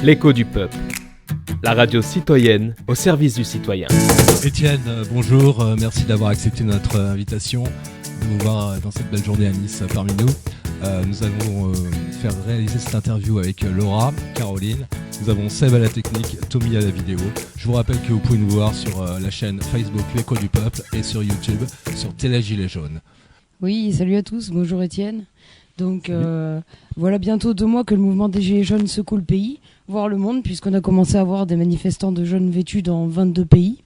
L'écho du peuple, la radio citoyenne au service du citoyen. Étienne, bonjour, merci d'avoir accepté notre invitation de nous voir dans cette belle journée à Nice parmi nous. Nous allons faire réaliser cette interview avec Laura, Caroline, nous avons Seb à la technique, Tommy à la vidéo. Je vous rappelle que vous pouvez nous voir sur la chaîne Facebook L'écho du peuple et sur YouTube sur Télé Gilets jaunes. Oui, salut à tous, bonjour Étienne. Donc voilà bientôt 2 mois que le mouvement des Gilets jaunes secoue le pays, voire le monde, puisqu'on a commencé à voir des manifestants de jeunes vêtus dans 22 pays.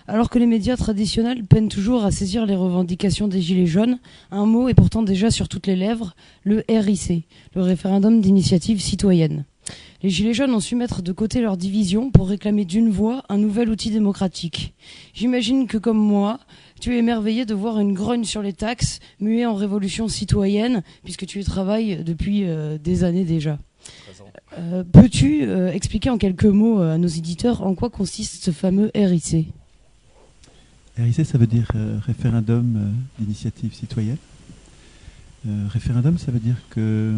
Alors que les médias traditionnels peinent toujours à saisir les revendications des Gilets jaunes, un mot est pourtant déjà sur toutes les lèvres, le RIC, le référendum d'initiative citoyenne. Les Gilets jaunes ont su mettre de côté leur division pour réclamer d'une voix un nouvel outil démocratique. J'imagine que comme moi, tu es émerveillé de voir une grogne sur les taxes muée en révolution citoyenne, puisque tu y travailles depuis des années déjà. Peux-tu expliquer en quelques mots à nos éditeurs en quoi consiste ce fameux RIC ? RIC, ça veut dire référendum d'initiative citoyenne. Référendum, ça veut dire que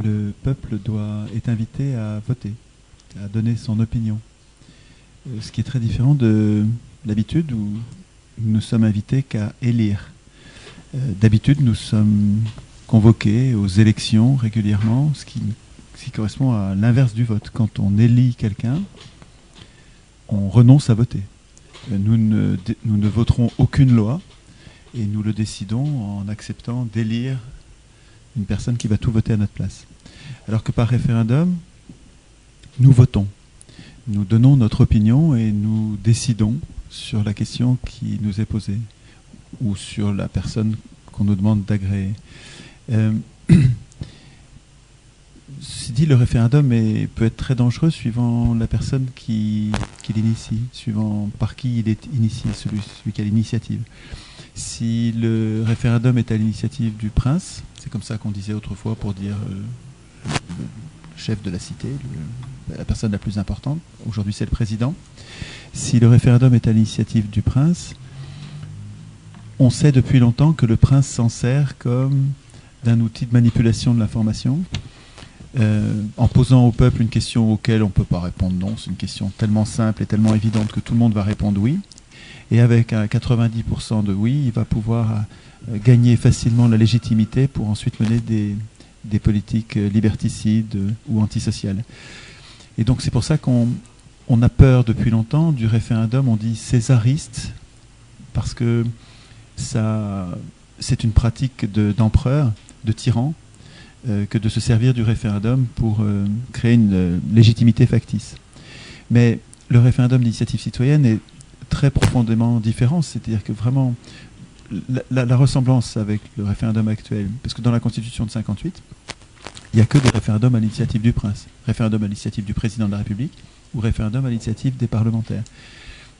le peuple est invité à voter, à donner son opinion. Ce qui est très différent de l'habitude où nous ne sommes invités qu'à élire. D'habitude, nous sommes convoqués aux élections régulièrement, ce qui correspond à l'inverse du vote. Quand on élit quelqu'un, on renonce à voter. Nous ne voterons aucune loi et nous le décidons en acceptant d'élire une personne qui va tout voter à notre place. Alors que par référendum, nous votons. Nous donnons notre opinion et nous décidons sur la question qui nous est posée ou sur la personne qu'on nous demande d'agréer. Ceci dit, le référendum peut être très dangereux suivant la personne qui l'initie, suivant par qui il est initié, celui qui a l'initiative. Si le référendum est à l'initiative du prince, c'est comme ça qu'on disait autrefois pour dire le chef de la cité, la personne la plus importante, aujourd'hui c'est le président. Si le référendum est à l'initiative du prince, on sait depuis longtemps que le prince s'en sert comme d'un outil de manipulation de l'information, en posant au peuple une question auquel on ne peut pas répondre non. C'est une question tellement simple et tellement évidente que tout le monde va répondre oui. Et avec un 90% de oui, il va pouvoir gagner facilement la légitimité pour ensuite mener des politiques liberticides ou antisociales. Et donc c'est pour ça qu'on a peur depuis longtemps du référendum, on dit césariste, parce que c'est une pratique d'empereur, de tyran, que de se servir du référendum pour créer une légitimité factice. Mais le référendum d'initiative citoyenne est très profondément différent, c'est-à-dire que vraiment la ressemblance avec le référendum actuel, parce que dans la Constitution de 58, il n'y a que des référendums à l'initiative du prince, référendum à l'initiative du président de la République ou référendum à l'initiative des parlementaires.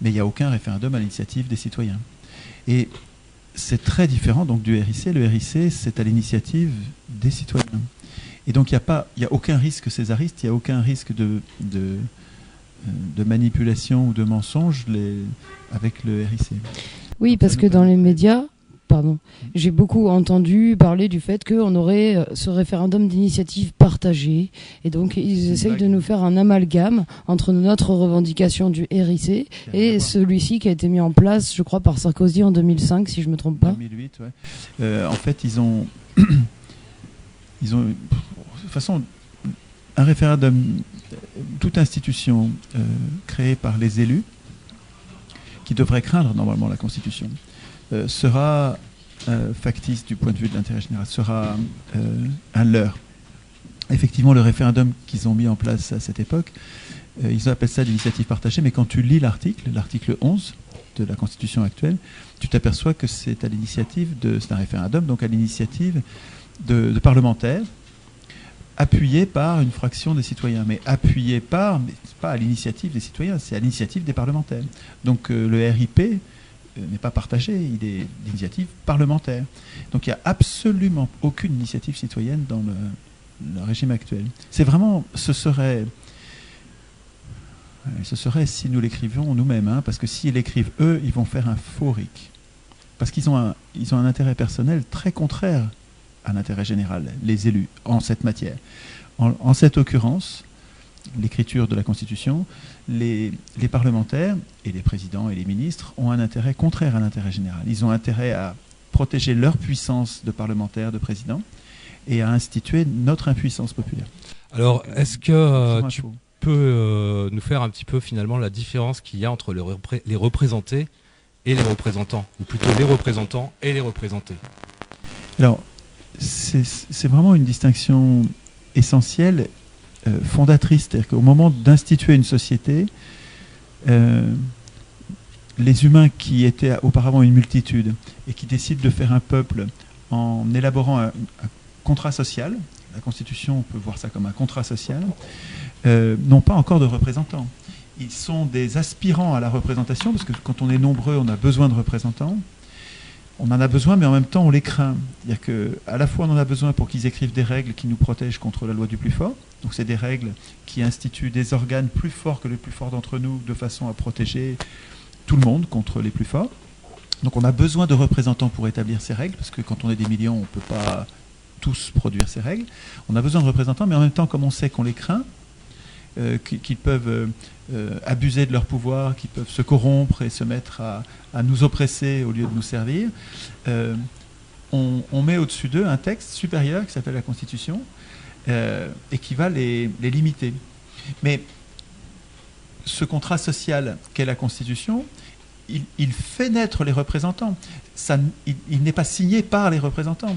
Mais il n'y a aucun référendum à l'initiative des citoyens. Et c'est très différent donc du RIC. Le RIC, c'est à l'initiative des citoyens. Et donc il n'y a aucun risque césariste, il n'y a aucun risque de manipulation ou de mensonge avec le RIC. Oui, parce que dans les médias, j'ai beaucoup entendu parler du fait qu'on aurait ce référendum d'initiative partagée. Et donc, ils essayent de nous faire un amalgame entre notre revendication du RIC et celui-ci qui a été mis en place, je crois, par Sarkozy en 2005, si je ne me trompe pas. 2008, ouais. En fait, ils ont... de toute façon, un référendum, toute institution créée par les élus, qui devrait craindre normalement la Constitution, sera factice du point de vue de l'intérêt général, sera un leurre. Effectivement, le référendum qu'ils ont mis en place à cette époque, ils appellent ça l'initiative partagée, mais quand tu lis l'article 11 de la Constitution actuelle, tu t'aperçois que c'est à l'initiative c'est un référendum, donc à l'initiative de parlementaires, appuyé par une fraction des citoyens, mais pas à l'initiative des citoyens, c'est à l'initiative des parlementaires. Donc le RIP n'est pas partagé, il est d'initiative parlementaire. Donc il n'y a absolument aucune initiative citoyenne dans le régime actuel. C'est vraiment, ce serait si nous l'écrivions nous-mêmes, parce que s'ils l'écrivent eux, ils vont faire un faux RIC. Parce qu'ils ont un intérêt personnel très contraire à l'intérêt général, les élus, en cette matière. en cette occurrence, l'écriture de la Constitution, les parlementaires et les présidents et les ministres ont un intérêt contraire à l'intérêt général. Ils ont intérêt à protéger leur puissance de parlementaires, de présidents, et à instituer notre impuissance populaire. Alors, est-ce que tu peux nous faire un petit peu finalement la différence qu'il y a entre les représentés et les représentants, ou plutôt les représentants et les représentés? Alors, c'est vraiment une distinction essentielle, fondatrice. C'est-à-dire qu'au moment d'instituer une société, les humains qui étaient auparavant une multitude et qui décident de faire un peuple en élaborant un contrat social, la Constitution, on peut voir ça comme un contrat social, n'ont pas encore de représentants. Ils sont des aspirants à la représentation, parce que quand on est nombreux, on a besoin de représentants. On en a besoin, mais en même temps, on les craint. C'est-à-dire qu'à la fois, on en a besoin pour qu'ils écrivent des règles qui nous protègent contre la loi du plus fort. Donc, c'est des règles qui instituent des organes plus forts que les plus forts d'entre nous, de façon à protéger tout le monde contre les plus forts. Donc, on a besoin de représentants pour établir ces règles, parce que quand on est des millions, on ne peut pas tous produire ces règles. On a besoin de représentants, mais en même temps, comme on sait qu'on les craint, qu'ils peuvent abuser de leur pouvoir, qu'ils peuvent se corrompre et se mettre à nous oppresser au lieu de nous servir, on met au-dessus d'eux un texte supérieur qui s'appelle la Constitution et qui va les limiter. Mais ce contrat social qu'est la Constitution, il fait naître les représentants. Il n'est pas signé par les représentants.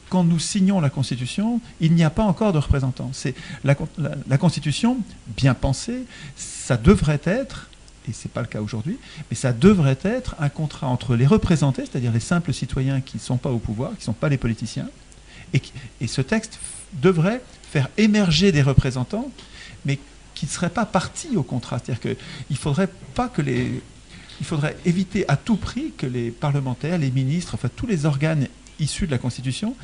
Quand nous signons la Constitution, il n'y a pas encore de représentants. C'est la Constitution, bien pensée, ça devrait être, et ce n'est pas le cas aujourd'hui, mais ça devrait être un contrat entre les représentés, c'est-à-dire les simples citoyens qui ne sont pas au pouvoir, qui ne sont pas les politiciens, et ce texte devrait faire émerger des représentants, mais qui ne seraient pas partis au contrat. C'est-à-dire qu'il faudrait pas que il faudrait éviter à tout prix que les parlementaires, les ministres, enfin tous les organes issus de la Constitution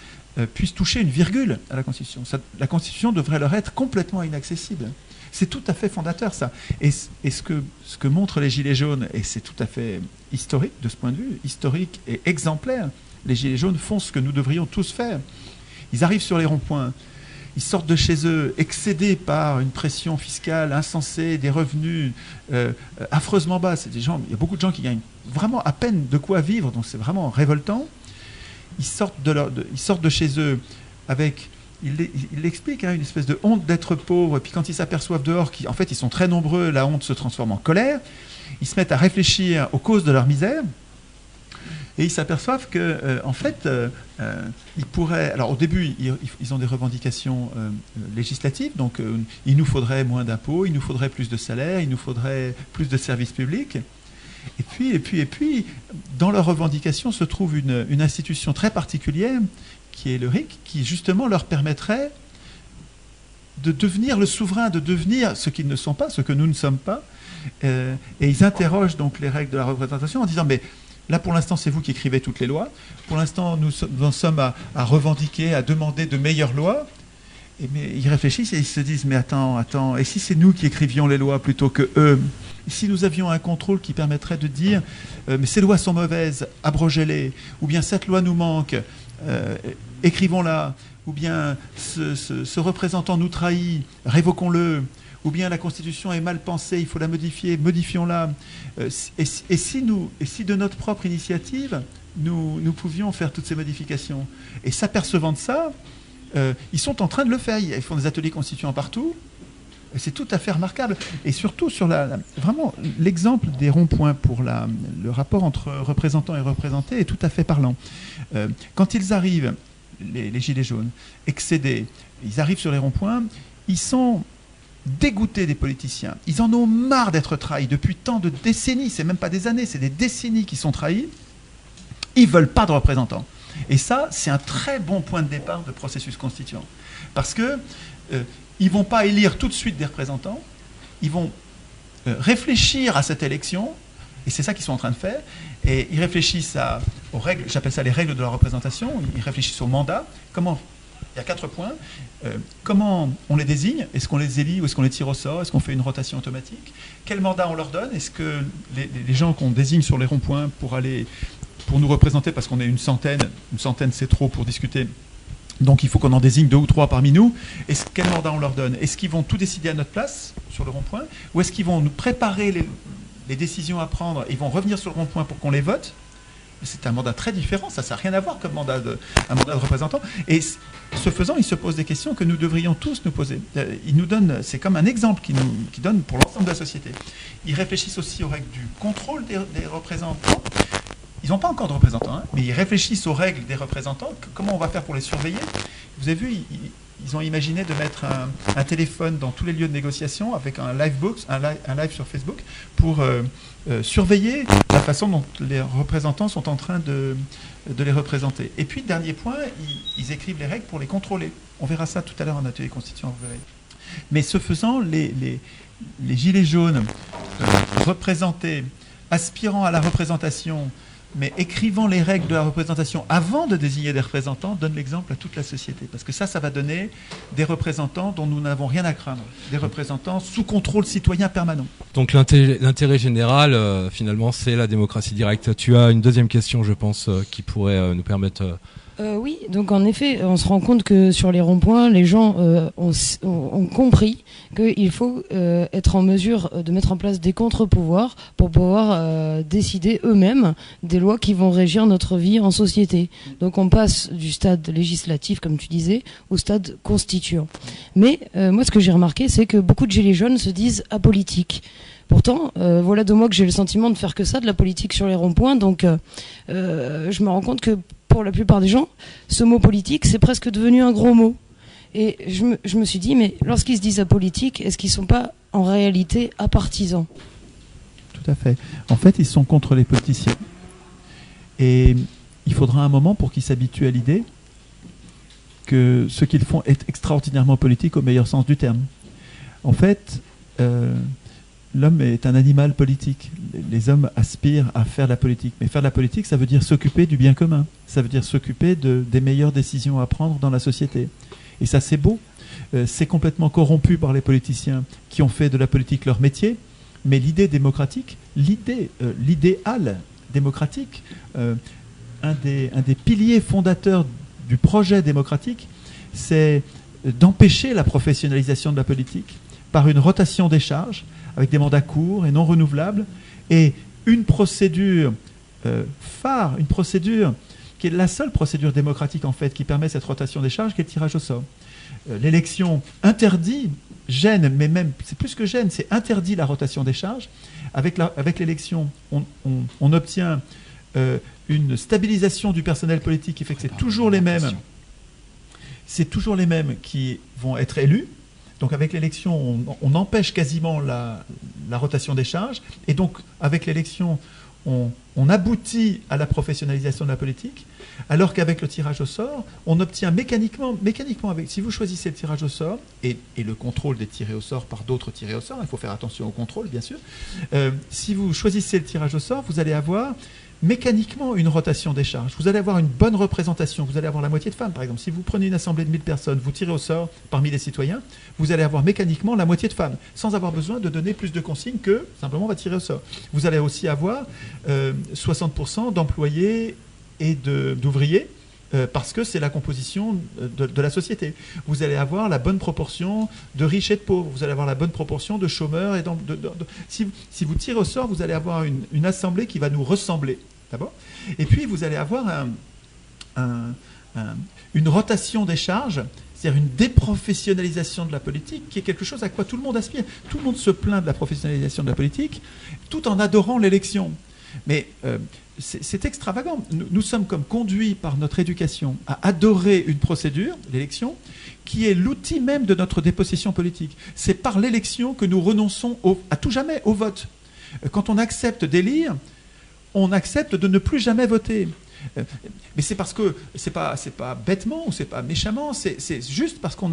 puissent toucher une virgule à la Constitution. La Constitution devrait leur être complètement inaccessible. C'est tout à fait fondateur, ça. Et ce que montrent les Gilets jaunes, et c'est tout à fait historique de ce point de vue, historique et exemplaire, les Gilets jaunes font ce que nous devrions tous faire. Ils arrivent sur les ronds-points, ils sortent de chez eux excédés par une pression fiscale insensée, des revenus affreusement bas. C'est des gens, il y a beaucoup de gens qui gagnent vraiment à peine de quoi vivre, donc c'est vraiment révoltant. Ils sortent de chez eux avec, il l'explique, une espèce de honte d'être pauvre. Et puis quand ils s'aperçoivent dehors qu'en fait ils sont très nombreux, la honte se transforme en colère. Ils se mettent à réfléchir aux causes de leur misère. Et ils s'aperçoivent que, en fait, ils pourraient. Alors, au début, ils ont des revendications législatives. Donc, il nous faudrait moins d'impôts, il nous faudrait plus de salaires, il nous faudrait plus de services publics. Et puis, dans leurs revendications se trouve une institution très particulière, qui est le RIC, qui justement leur permettrait de devenir le souverain, de devenir ce qu'ils ne sont pas, ce que nous ne sommes pas. Et ils interrogent donc les règles de la représentation en disant mais là, pour l'instant, c'est vous qui écrivez toutes les lois. Pour l'instant, nous en sommes à revendiquer, à demander de meilleures lois. Mais ils réfléchissent et ils se disent, mais attends, et si c'est nous qui écrivions les lois plutôt que eux? Et si nous avions un contrôle qui permettrait de dire, mais ces lois sont mauvaises, abrogez-les, ou bien cette loi nous manque, écrivons-la, ou bien ce représentant nous trahit, révoquons-le, ou bien la Constitution est mal pensée, il faut la modifier, modifions-la. Et si de notre propre initiative, nous pouvions faire toutes ces modifications. Et s'apercevant de ça, ils sont en train de le faire. Ils font des ateliers constituants partout. Et c'est tout à fait remarquable. Et surtout, sur vraiment, l'exemple des ronds-points pour le rapport entre représentants et représentés est tout à fait parlant. Quand ils arrivent, les Gilets jaunes, excédés, ils arrivent sur les ronds-points, ils sont dégoûtés des politiciens. Ils en ont marre d'être trahis depuis tant de décennies. C'est même pas des années, c'est des décennies qui sont trahis. Ils veulent pas de représentants. Et ça, c'est un très bon point de départ de processus constituant. Parce que ils vont pas élire tout de suite des représentants. Ils vont réfléchir à cette élection. Et c'est ça qu'ils sont en train de faire. Et ils réfléchissent aux règles, j'appelle ça les règles de la représentation. Ils réfléchissent au mandat. Il y a 4 points. Comment on les désigne? Est-ce qu'on les élit ou est-ce qu'on les tire au sort? Est-ce qu'on fait une rotation automatique? Quel mandat on leur donne? Est-ce que les gens qu'on désigne sur les ronds-points pour nous représenter, parce qu'on est une centaine c'est trop pour discuter, Donc il faut qu'on en désigne 2 ou 3 parmi nous. Quel mandat on leur donne? Est-ce qu'ils vont tout décider à notre place sur le rond-point? Ou est-ce qu'ils vont nous préparer les décisions à prendre? Ils vont revenir sur le rond-point pour qu'on les vote? C'est un mandat très différent, ça n'a rien à voir comme un mandat de représentant. Et ce faisant, il se pose des questions que nous devrions tous nous poser. Il nous donne, c'est comme un exemple qu'il donne pour l'ensemble de la société. Ils réfléchissent aussi aux règles du contrôle des représentants. Ils n'ont pas encore de représentants, hein, mais ils réfléchissent aux règles des représentants. Comment on va faire pour les surveiller? Vous avez vu, ils ont imaginé de mettre un téléphone dans tous les lieux de négociation avec un live sur Facebook pour surveiller la façon dont les représentants sont en train de les représenter. Et puis, dernier point, ils écrivent les règles pour les contrôler. On verra ça tout à l'heure en atelier constituant, vous verrez. Mais ce faisant, les gilets jaunes représentés, aspirant à la représentation, mais écrivant les règles de la représentation avant de désigner des représentants, donne l'exemple à toute la société. Parce que ça va donner des représentants dont nous n'avons rien à craindre. Des représentants sous contrôle citoyen permanent. Donc l'intérêt général, finalement, c'est la démocratie directe. Tu as une deuxième question, je pense, qui pourrait nous permettre... Oui, donc en effet, on se rend compte que sur les ronds-points, les gens ont compris qu'il faut être en mesure de mettre en place des contre-pouvoirs pour pouvoir décider eux-mêmes des lois qui vont régir notre vie en société. Donc on passe du stade législatif, comme tu disais, au stade constituant. Mais moi, ce que j'ai remarqué, c'est que beaucoup de gilets jaunes se disent apolitiques. Pourtant, voilà 2 mois que j'ai le sentiment de faire que ça, de la politique sur les ronds-points. Donc je me rends compte que pour la plupart des gens, ce mot politique, c'est presque devenu un gros mot. Et je me suis dit, mais lorsqu'ils se disent apolitiques, est-ce qu'ils ne sont pas en réalité apartisans? Tout à fait. En fait, ils sont contre les politiciens. Et il faudra un moment pour qu'ils s'habituent à l'idée que ce qu'ils font est extraordinairement politique au meilleur sens du terme. En fait, l'homme est un animal politique. Les hommes aspirent à faire de la politique. Mais faire de la politique, ça veut dire s'occuper du bien commun. Ça veut dire s'occuper des meilleures décisions à prendre dans la société. Et ça, c'est beau. C'est complètement corrompu par les politiciens qui ont fait de la politique leur métier. Mais l'idée démocratique, l'idéal démocratique, un des piliers fondateurs du projet démocratique, c'est d'empêcher la professionnalisation de la politique par une rotation des charges, avec des mandats courts et non renouvelables, et une procédure phare, une procédure qui est la seule procédure démocratique en fait qui permet cette rotation des charges, qui est le tirage au sort. L'élection interdit, gêne, mais même, c'est plus que gêne, c'est interdit la rotation des charges. Avec l'élection, on obtient une stabilisation du personnel politique qui fait que c'est toujours les mêmes qui vont être élus. Donc avec l'élection, on empêche quasiment la rotation des charges. Et donc avec l'élection, on aboutit à la professionnalisation de la politique. Alors qu'avec le tirage au sort, on obtient mécaniquement si vous choisissez le tirage au sort et le contrôle des tirés au sort par d'autres tirés au sort, il faut faire attention au contrôle bien sûr, si vous choisissez le tirage au sort, vous allez avoir mécaniquement une rotation des charges. Vous allez avoir une bonne représentation. Vous allez avoir la moitié de femmes, par exemple. Si vous prenez une assemblée de 1000 personnes, vous tirez au sort parmi les citoyens, vous allez avoir mécaniquement la moitié de femmes, sans avoir besoin de donner plus de consignes que simplement on va tirer au sort. Vous allez aussi avoir 60% d'employés et d'ouvriers, parce que c'est la composition de la société. Vous allez avoir la bonne proportion de riches et de pauvres. Vous allez avoir la bonne proportion de chômeurs. Si vous tirez au sort, vous allez avoir une assemblée qui va nous ressembler. D'abord. Et puis, vous allez avoir une rotation des charges, c'est-à-dire une déprofessionnalisation de la politique, qui est quelque chose à quoi tout le monde aspire. Tout le monde se plaint de la professionnalisation de la politique, tout en adorant l'élection. Mais c'est extravagant. Nous sommes comme conduits par notre éducation à adorer une procédure, l'élection, qui est l'outil même de notre dépossession politique. C'est par l'élection que nous renonçons à tout jamais au vote. Quand on accepte d'élire, on accepte de ne plus jamais voter. Mais c'est parce que c'est pas bêtement ou c'est pas méchamment, c'est juste parce qu'on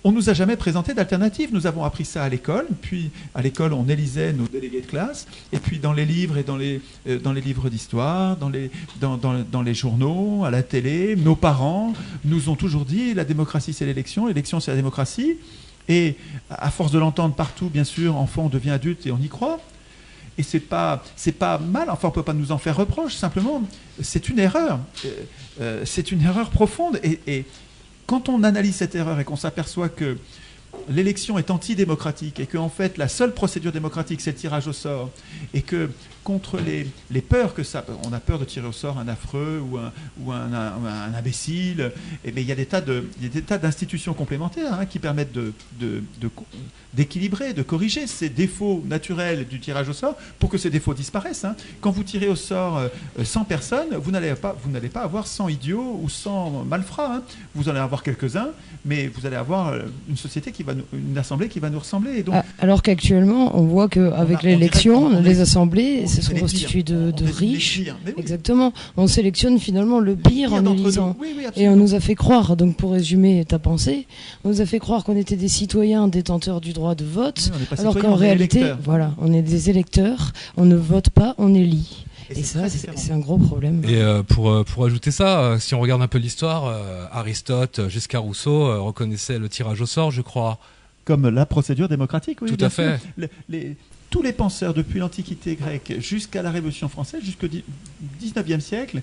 nous a jamais présenté d'alternative. Nous avons appris ça à l'école, puis à l'école on élisait nos délégués de classe, et puis dans les livres et dans les livres d'histoire, dans les journaux, à la télé, nos parents nous ont toujours dit la démocratie c'est l'élection c'est la démocratie, et à force de l'entendre partout, bien sûr, enfant on devient adulte et on y croit. Et c'est pas mal, enfin on peut pas nous en faire reproche, simplement c'est une erreur. C'est une erreur profonde. Et quand on analyse cette erreur et qu'on s'aperçoit que l'élection est antidémocratique et qu'en fait la seule procédure démocratique c'est le tirage au sort, et que contre les peurs que ça, on a peur de tirer au sort un affreux ou un imbécile, et bien il y a des tas d'institutions complémentaires qui permettent d'équilibrer, de corriger ces défauts naturels du tirage au sort pour que ces défauts disparaissent. Quand vous tirez au sort 100 personnes, vous n'allez pas avoir 100 idiots ou 100 malfrats. Vous allez avoir quelques-uns, mais vous allez avoir une société une assemblée qui va nous ressembler. Et donc, alors qu'actuellement, on voit qu'avec l'élection, les assemblées se sont constituées de riches. Oui. Exactement. On sélectionne finalement le pire en élisant. Oui, et on nous a fait croire, donc pour résumer ta pensée, on nous a fait croire qu'on était des citoyens détenteurs du droit de vote, alors qu'en réalité, voilà, on est des électeurs, on ne vote pas, on élit. Et ça, c'est un gros problème. Et pour ajouter ça, si on regarde un peu l'histoire, Aristote jusqu'à Rousseau reconnaissaient le tirage au sort, je crois. Comme la procédure démocratique, oui. Tout à fait. Tous les penseurs, depuis l'Antiquité grecque jusqu'à la Révolution française, jusqu'au XIXe siècle,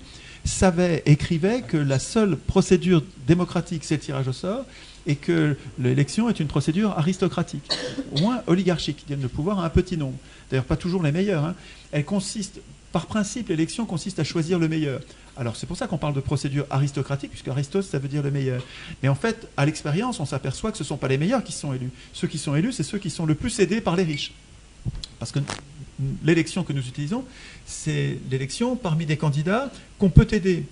écrivaient que la seule procédure démocratique, c'est le tirage au sort, et que l'élection est une procédure aristocratique, au moins oligarchique, qui donne le pouvoir à un petit nombre. D'ailleurs, pas toujours les meilleurs. Elle consiste, par principe, l'élection consiste à choisir le meilleur. Alors, c'est pour ça qu'on parle de procédure aristocratique, puisque Aristote, ça veut dire le meilleur. Mais en fait, à l'expérience, on s'aperçoit que ce ne sont pas les meilleurs qui sont élus. Ceux qui sont élus, c'est ceux qui sont le plus aidés par les riches. Parce que l'élection que nous utilisons, c'est l'élection parmi des candidats qu'on peut aider.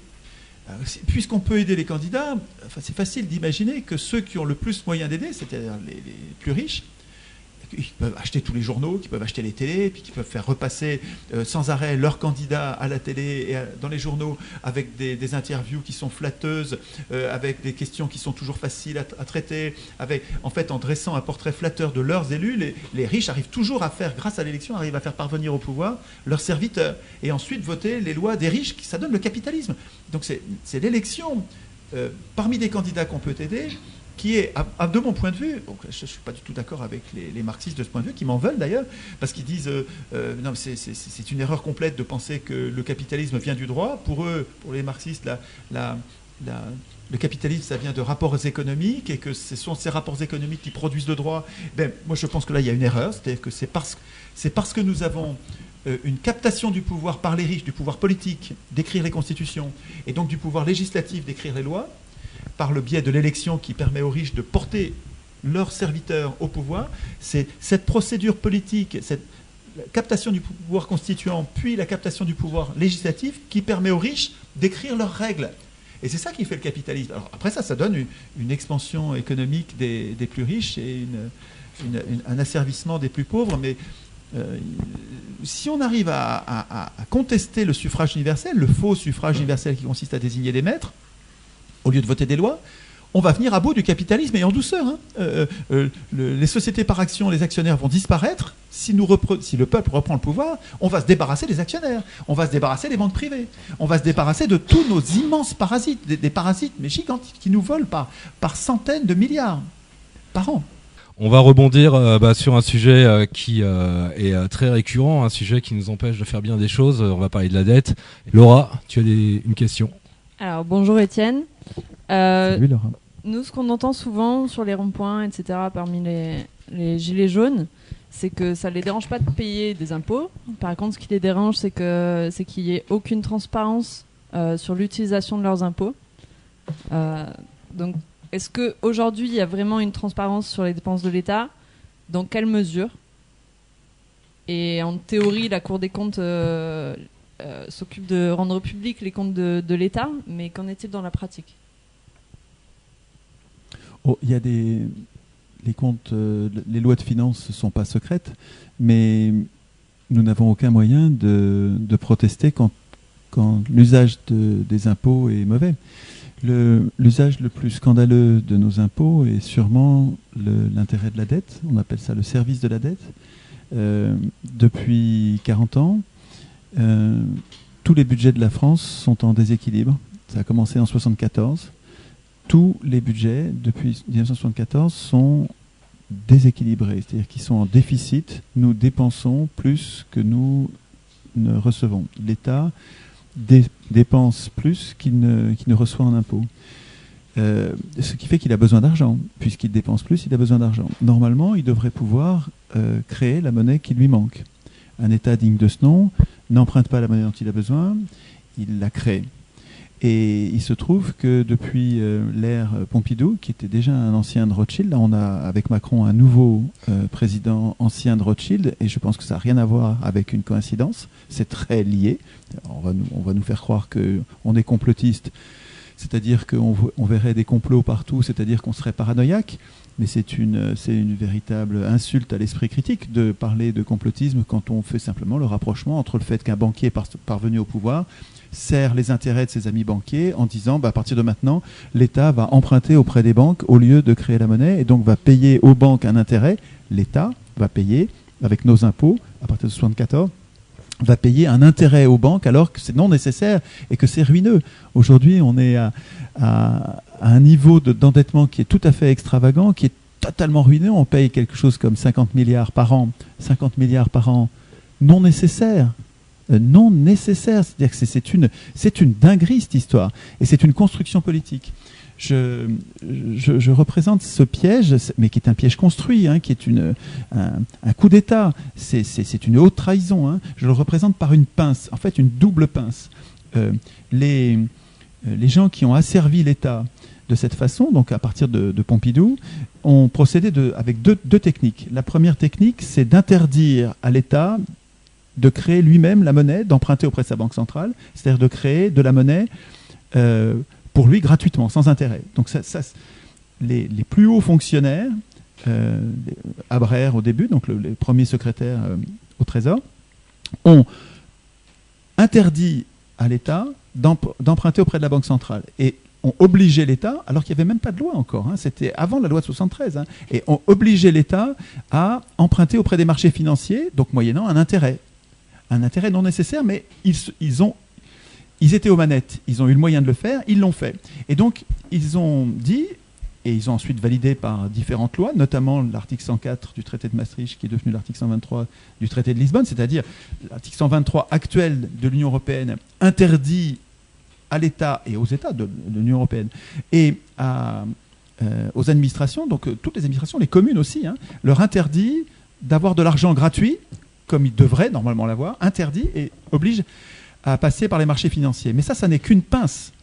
Puisqu'on peut aider les candidats, c'est facile d'imaginer que ceux qui ont le plus moyen d'aider, c'est-à-dire les plus riches, qui peuvent acheter tous les journaux, qui peuvent acheter les télés, puis qui peuvent faire repasser sans arrêt leurs candidats à la télé et dans les journaux avec des interviews qui sont flatteuses, avec des questions qui sont toujours faciles à traiter, en dressant un portrait flatteur de leurs élus, les riches arrivent toujours à faire, grâce à l'élection, arrivent à faire parvenir au pouvoir leurs serviteurs et ensuite voter les lois des riches, ça donne le capitalisme. Donc c'est l'élection parmi des candidats qu'on peut aider, qui est, de mon point de vue, donc je ne suis pas du tout d'accord avec les marxistes de ce point de vue, qui m'en veulent d'ailleurs, parce qu'ils disent non, c'est une erreur complète de penser que le capitalisme vient du droit. Pour eux, pour les marxistes, le capitalisme, ça vient de rapports économiques, et que ce sont ces rapports économiques qui produisent le droit. Moi, je pense que là, il y a une erreur, c'est-à-dire que c'est parce que nous avons une captation du pouvoir par les riches, du pouvoir politique d'écrire les constitutions, et donc du pouvoir législatif d'écrire les lois, par le biais de l'élection qui permet aux riches de porter leurs serviteurs au pouvoir. C'est cette procédure politique, cette captation du pouvoir constituant, puis la captation du pouvoir législatif qui permet aux riches d'écrire leurs règles. Et c'est ça qui fait le capitalisme. Alors après ça donne une expansion économique des plus riches et un asservissement des plus pauvres. Mais si on arrive à contester le suffrage universel, le faux suffrage universel qui consiste à désigner des maîtres, au lieu de voter des lois, on va venir à bout du capitalisme, et en douceur. Les sociétés par action, les actionnaires vont disparaître. Si le peuple reprend le pouvoir, on va se débarrasser des actionnaires, on va se débarrasser des banques privées, on va se débarrasser de tous nos immenses parasites, des parasites mais gigantiques qui nous volent par centaines de milliards par an. On va rebondir sur un sujet qui est très récurrent, un sujet qui nous empêche de faire bien des choses. On va parler de la dette. Laura, tu as une question? Alors, bonjour Étienne. Salut Laura. Nous, ce qu'on entend souvent sur les ronds-points, etc., parmi les gilets jaunes, c'est que ça ne les dérange pas de payer des impôts. Par contre, ce qui les dérange, c'est qu'il n'y ait aucune transparence sur l'utilisation de leurs impôts. Donc, est-ce qu'aujourd'hui, il y a vraiment une transparence sur les dépenses de l'État? Dans quelle mesure? Et en théorie, la Cour des comptes s'occupe de rendre publics les comptes de l'État, mais qu'en est-il dans la pratique? Il y a les comptes, les lois de finances ne sont pas secrètes, mais nous n'avons aucun moyen de protester quand l'usage des impôts est mauvais. L'usage le plus scandaleux de nos impôts est sûrement l'intérêt de la dette. On appelle ça le service de la dette. Depuis 40 ans, tous les budgets de la France sont en déséquilibre. Ça a commencé en 1974. Tous les budgets, depuis 1974, sont déséquilibrés, c'est-à-dire qui sont en déficit. Nous dépensons plus que nous ne recevons. L'État dépense plus qu'il ne reçoit en impôts. Ce qui fait qu'il a besoin d'argent. Puisqu'il dépense plus, il a besoin d'argent. Normalement, il devrait pouvoir créer la monnaie qui lui manque. Un État digne de ce nom n'emprunte pas la monnaie dont il a besoin, il la crée. Et il se trouve que depuis l'ère Pompidou, qui était déjà un ancien de Rothschild, là on a avec Macron un nouveau président ancien de Rothschild, et je pense que ça n'a rien à voir avec une coïncidence, c'est très lié. On va nous faire croire qu'on est complotiste, c'est-à-dire qu'on verrait des complots partout, c'est-à-dire qu'on serait paranoïaque, mais c'est une véritable insulte à l'esprit critique de parler de complotisme quand on fait simplement le rapprochement entre le fait qu'un banquier parvenu au pouvoir sert les intérêts de ses amis banquiers en disant à partir de maintenant, l'État va emprunter auprès des banques au lieu de créer la monnaie et donc va payer aux banques un intérêt. L'État va payer avec nos impôts à partir de 1974 va payer un intérêt aux banques alors que c'est non nécessaire et que c'est ruineux. Aujourd'hui, on est à un niveau d'endettement qui est tout à fait extravagant, qui est totalement ruineux. On paye quelque chose comme 50 milliards par an non nécessaire. Non nécessaire, c'est-à-dire que c'est une dinguerie cette histoire, et c'est une construction politique. Je représente ce piège, mais qui est un piège construit, qui est un coup d'État, c'est une haute trahison. Je le représente par une pince, en fait une double pince. Les gens qui ont asservi l'État de cette façon, donc à partir de Pompidou, ont procédé avec deux techniques. La première technique, c'est d'interdire à l'État de créer lui-même la monnaie, d'emprunter auprès de sa banque centrale, c'est-à-dire de créer de la monnaie pour lui gratuitement, sans intérêt. Donc les plus hauts fonctionnaires, Abraire au début, donc les premiers secrétaires au Trésor, ont interdit à l'État d'emprunter auprès de la banque centrale et ont obligé l'État, alors qu'il n'y avait même pas de loi encore, c'était avant la loi de 73, et ont obligé l'État à emprunter auprès des marchés financiers, donc moyennant un intérêt non nécessaire, mais ils étaient aux manettes, ils ont eu le moyen de le faire, ils l'ont fait. Et donc, ils ont dit, et ils ont ensuite validé par différentes lois, notamment l'article 104 du traité de Maastricht, qui est devenu l'article 123 du traité de Lisbonne, c'est-à-dire l'article 123 actuel de l'Union européenne interdit à l'État et aux États de l'Union européenne et aux administrations, donc toutes les administrations, les communes aussi, leur interdit d'avoir de l'argent gratuit, comme ils devraient normalement l'avoir, interdit et oblige à passer par les marchés financiers. Mais ça n'est qu'une pince.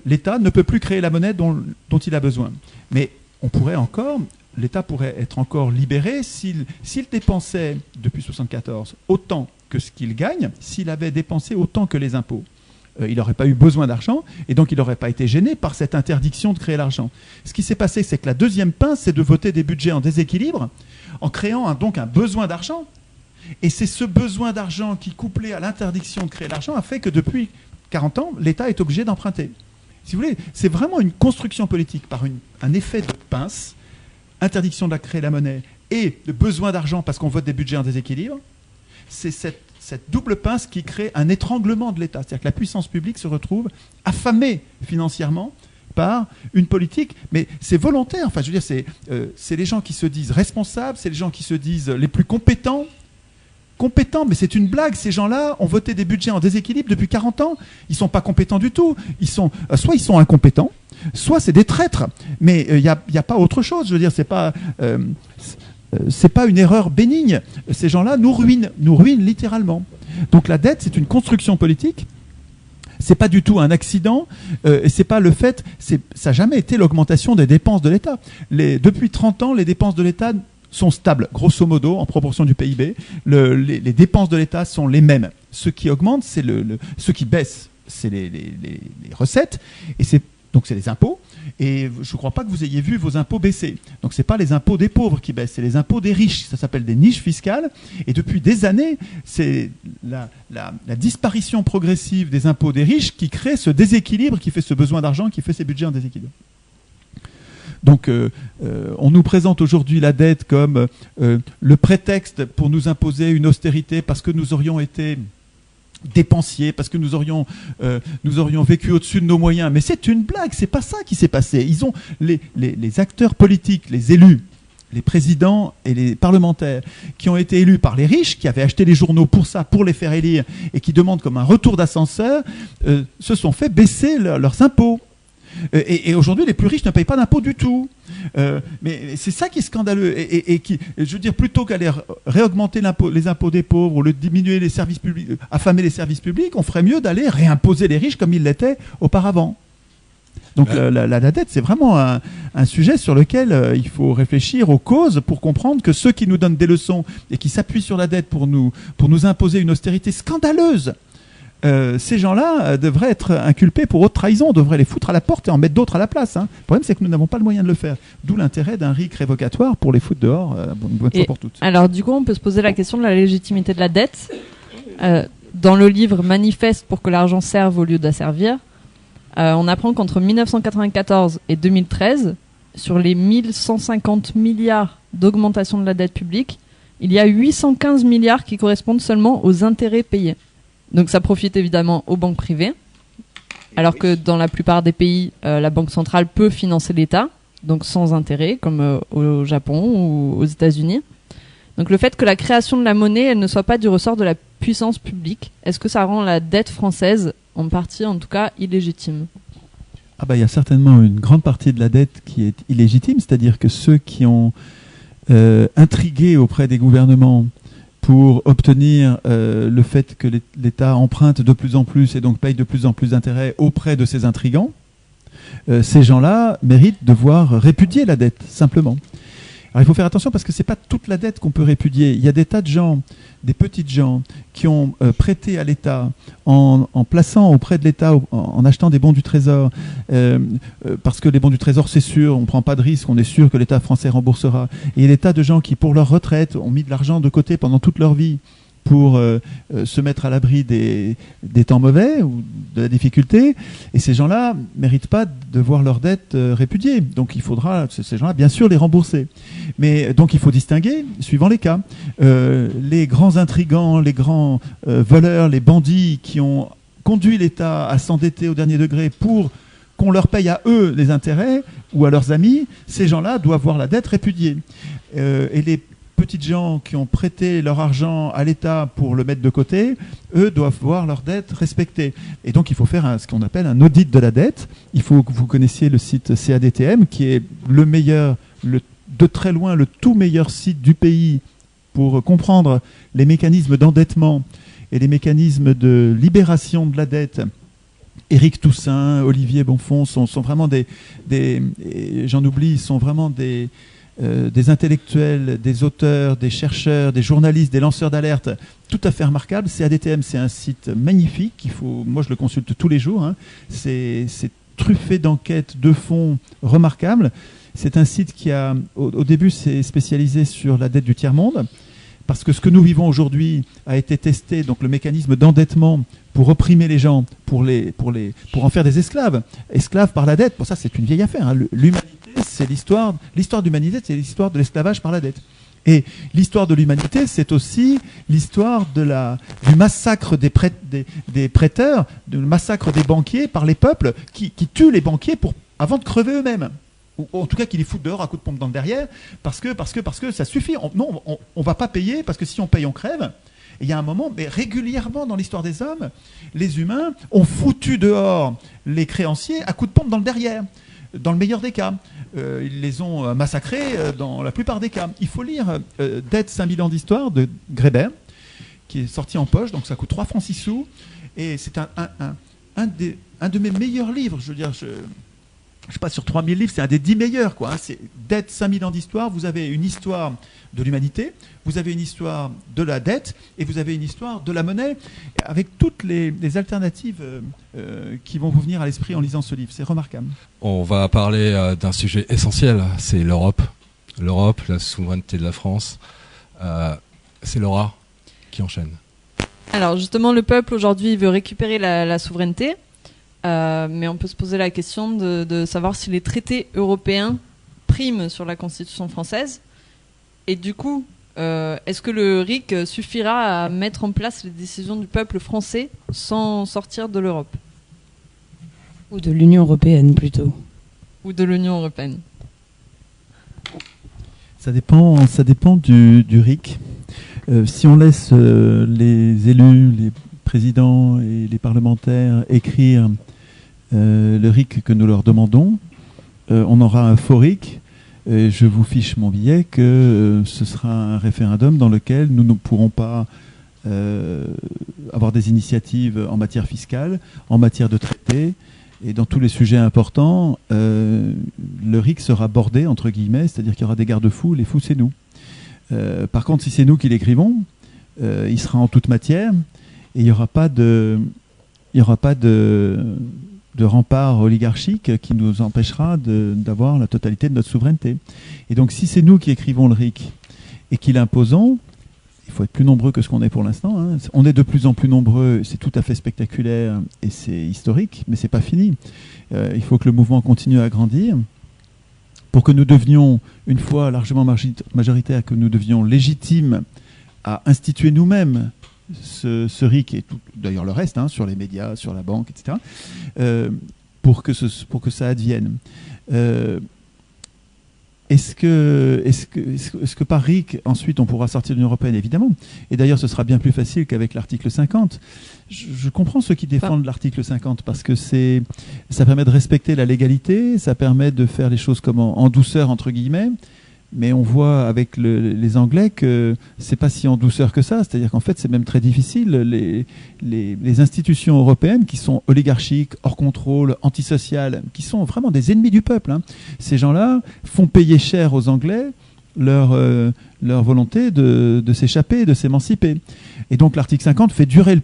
L'État ne peut plus créer la monnaie dont il a besoin. Mais l'État pourrait être encore libéré s'il dépensait, depuis 1974, autant que ce qu'il gagne, s'il avait dépensé autant que les impôts. Il n'aurait pas eu besoin d'argent, et donc il n'aurait pas été gêné par cette interdiction de créer l'argent. Ce qui s'est passé, c'est que la deuxième pince, c'est de voter des budgets en déséquilibre, en créant donc un besoin d'argent. Et c'est ce besoin d'argent qui, couplé à l'interdiction de créer l'argent, a fait que depuis 40 ans, l'État est obligé d'emprunter. Si vous voulez, c'est vraiment une construction politique par un effet de pince, interdiction de créer la monnaie et de besoin d'argent parce qu'on vote des budgets en déséquilibre. C'est cette double pince qui crée un étranglement de l'État. C'est-à-dire que la puissance publique se retrouve affamée financièrement par une politique, mais c'est volontaire. Enfin, je veux dire, c'est les gens qui se disent responsables, c'est les gens qui se disent les plus compétents, mais c'est une blague. Ces gens-là ont voté des budgets en déséquilibre depuis 40 ans. Ils ne sont pas compétents du tout. Soit ils sont incompétents, soit c'est des traîtres. Mais il n'y a pas autre chose. Je veux dire, c'est pas une erreur bénigne. Ces gens-là nous ruinent littéralement. Donc la dette, c'est une construction politique. C'est pas du tout un accident. Et c'est pas le fait. Ça n'a jamais été l'augmentation des dépenses de l'État. Depuis 30 ans, les dépenses de l'État sont stables, grosso modo, en proportion du PIB. Les dépenses de l'État sont les mêmes. Ce qui augmente, c'est ce qui baisse, c'est les recettes, et donc c'est les impôts. Et je ne crois pas que vous ayez vu vos impôts baisser. Donc ce n'est pas les impôts des pauvres qui baissent, c'est les impôts des riches. Ça s'appelle des niches fiscales. Et depuis des années, c'est la disparition progressive des impôts des riches qui crée ce déséquilibre, qui fait ce besoin d'argent, qui fait ces budgets en déséquilibre. Donc, on nous présente aujourd'hui la dette comme le prétexte pour nous imposer une austérité parce que nous aurions été dépensiers, parce que nous aurions vécu au-dessus de nos moyens. Mais c'est une blague, c'est pas ça qui s'est passé. Les acteurs politiques, les élus, les présidents et les parlementaires qui ont été élus par les riches, qui avaient acheté les journaux pour ça, pour les faire élire, et qui demandent comme un retour d'ascenseur, se sont fait baisser leurs impôts. Et aujourd'hui, les plus riches ne payent pas d'impôts du tout. Mais c'est ça qui est scandaleux. Et qui, je veux dire, plutôt qu'aller réaugmenter les impôts des pauvres ou diminuer les services publics, affamer les services publics, on ferait mieux d'aller réimposer les riches comme ils l'étaient auparavant. Donc la dette, c'est vraiment un sujet sur lequel il faut réfléchir aux causes pour comprendre que ceux qui nous donnent des leçons et qui s'appuient sur la dette pour nous imposer une austérité scandaleuse, ces gens-là devraient être inculpés pour haute trahison, on devrait les foutre à la porte et en mettre d'autres à la place. Hein. Le problème, c'est que nous n'avons pas le moyen de le faire. D'où l'intérêt d'un RIC révocatoire pour les foutre dehors une bonne fois pour toutes. Alors du coup, on peut se poser la question de la légitimité de la dette. Dans le livre Manifeste pour que l'argent serve au lieu d'asservir, on apprend qu'entre 1994 et 2013, sur les 1150 milliards d'augmentation de la dette publique, il y a 815 milliards qui correspondent seulement aux intérêts payés. Donc ça profite évidemment aux banques privées, alors que dans la plupart des pays, la Banque centrale peut financer l'État, donc sans intérêt, comme au Japon ou aux États-Unis. Donc le fait que la création de la monnaie, elle ne soit pas du ressort de la puissance publique, est-ce que ça rend la dette française, en partie en tout cas, illégitime ? Il y a certainement une grande partie de la dette qui est illégitime, c'est-à-dire que ceux qui ont intrigué auprès des gouvernements pour obtenir le fait que l'État emprunte de plus en plus et donc paye de plus en plus d'intérêts auprès de ces intrigants, ces gens-là méritent de voir répudier la dette, simplement. Alors il faut faire attention parce que c'est pas toute la dette qu'on peut répudier. Il y a des tas de gens, des petites gens, qui ont prêté à l'État en plaçant auprès de l'État, en achetant des bons du Trésor, parce que les bons du Trésor, c'est sûr, on ne prend pas de risque, on est sûr que l'État français remboursera. Et il y a des tas de gens qui, pour leur retraite, ont mis de l'argent de côté pendant toute leur vie pour se mettre à l'abri des temps mauvais ou de la difficulté. Et ces gens-là ne méritent pas de voir leur dette répudiée. Donc il faudra, ces gens-là, bien sûr, les rembourser. Mais donc il faut distinguer, suivant les cas. Les grands intrigants, les grands voleurs, les bandits qui ont conduit l'État à s'endetter au dernier degré pour qu'on leur paye à eux les intérêts ou à leurs amis, ces gens-là doivent voir la dette répudiée. Et les petites gens qui ont prêté leur argent à l'État pour le mettre de côté, eux doivent voir leur dette respectée. Et donc il faut faire ce qu'on appelle un audit de la dette. Il faut que vous connaissiez le site CADTM, qui est le meilleur, de très loin le tout meilleur site du pays pour comprendre les mécanismes d'endettement et les mécanismes de libération de la dette. Éric Toussaint, Olivier Bonfons sont vraiment j'en oublie, sont vraiment des intellectuels, des auteurs, des chercheurs, des journalistes, des lanceurs d'alerte, tout à fait remarquables. CADTM, c'est un site magnifique. Moi, je le consulte tous les jours. Hein. C'est truffé d'enquêtes de fond remarquables. C'est un site qui au début, s'est spécialisé sur la dette du tiers-monde, parce que ce que nous vivons aujourd'hui a été testé, donc le mécanisme d'endettement pour opprimer les gens, pour en faire des esclaves par la dette. Pour ça, c'est une vieille affaire. Hein. L'humanité, c'est l'histoire de l'humanité, c'est l'histoire de l'esclavage par la dette. Et l'histoire de l'humanité, c'est aussi l'histoire du massacre des prêteurs, du massacre des banquiers par les peuples qui tuent les banquiers avant de crever eux-mêmes. Ou en tout cas qui les foutent dehors à coups de pompe dans le derrière, parce que ça suffit. On va pas payer, parce que si on paye, on crève. Et il y a un moment, mais régulièrement dans l'histoire des hommes, les humains ont foutu dehors les créanciers à coups de pompe dans le derrière, dans le meilleur des cas. Ils les ont massacrés dans la plupart des cas. Il faut lire Dette 5000 ans d'histoire de Grébert, qui est sorti en poche, donc ça coûte 3 francs 6 sous. Et c'est un de mes meilleurs livres, je veux dire... Je sais pas, sur 3000 livres, c'est un des 10 meilleurs, quoi. Hein. C'est Dette 5000 ans d'histoire. Vous avez une histoire de l'humanité, vous avez une histoire de la dette, et vous avez une histoire de la monnaie, avec toutes les alternatives qui vont vous venir à l'esprit en lisant ce livre. C'est remarquable. On va parler d'un sujet essentiel, c'est l'Europe. L'Europe, la souveraineté de la France. C'est Laura qui enchaîne. Alors justement, le peuple aujourd'hui veut récupérer la souveraineté. Mais on peut se poser la question de savoir si les traités européens priment sur la Constitution française. Et du coup, est-ce que le RIC suffira à mettre en place les décisions du peuple français sans sortir de l'Europe ? Ou de l'Union européenne, plutôt. Ou de l'Union européenne. Ça dépend du RIC. Si on laisse les élus, les présidents et les parlementaires écrire le RIC que nous leur demandons, on aura un faux RIC. Et je vous fiche mon billet que ce sera un référendum dans lequel nous ne pourrons pas avoir des initiatives en matière fiscale, en matière de traités, et dans tous les sujets importants, le RIC sera bordé, entre guillemets, c'est-à-dire qu'il y aura des garde-fous, les fous c'est nous. Par contre, si c'est nous qui l'écrivons, il sera en toute matière, et il n'y aura pas de rempart oligarchique qui nous empêchera d'avoir la totalité de notre souveraineté. Et donc, si c'est nous qui écrivons le RIC et qui l'imposons, il faut être plus nombreux que ce qu'on est pour l'instant. Hein. On est de plus en plus nombreux, c'est tout à fait spectaculaire et c'est historique, mais c'est pas fini. Il faut que le mouvement continue à grandir pour que nous devenions, une fois largement majoritaires, que nous devions légitimes à instituer nous-mêmes ce RIC et tout, d'ailleurs le reste, hein, sur les médias, sur la banque, etc., pour que ça advienne. Est-ce que par RIC, ensuite, on pourra sortir de l'Union européenne? Évidemment. Et d'ailleurs, ce sera bien plus facile qu'avec l'article 50. Je comprends ceux qui défendent l'article 50 parce que ça permet de respecter la légalité, ça permet de faire les choses comme en douceur, entre guillemets. Mais on voit avec les Anglais que c'est pas si en douceur que ça. C'est-à-dire qu'en fait, c'est même très difficile. Les institutions européennes qui sont oligarchiques, hors contrôle, antisociales, qui sont vraiment des ennemis du peuple, hein. Ces gens-là font payer cher aux Anglais leur volonté de s'échapper, de s'émanciper. Et donc l'article 50 fait durer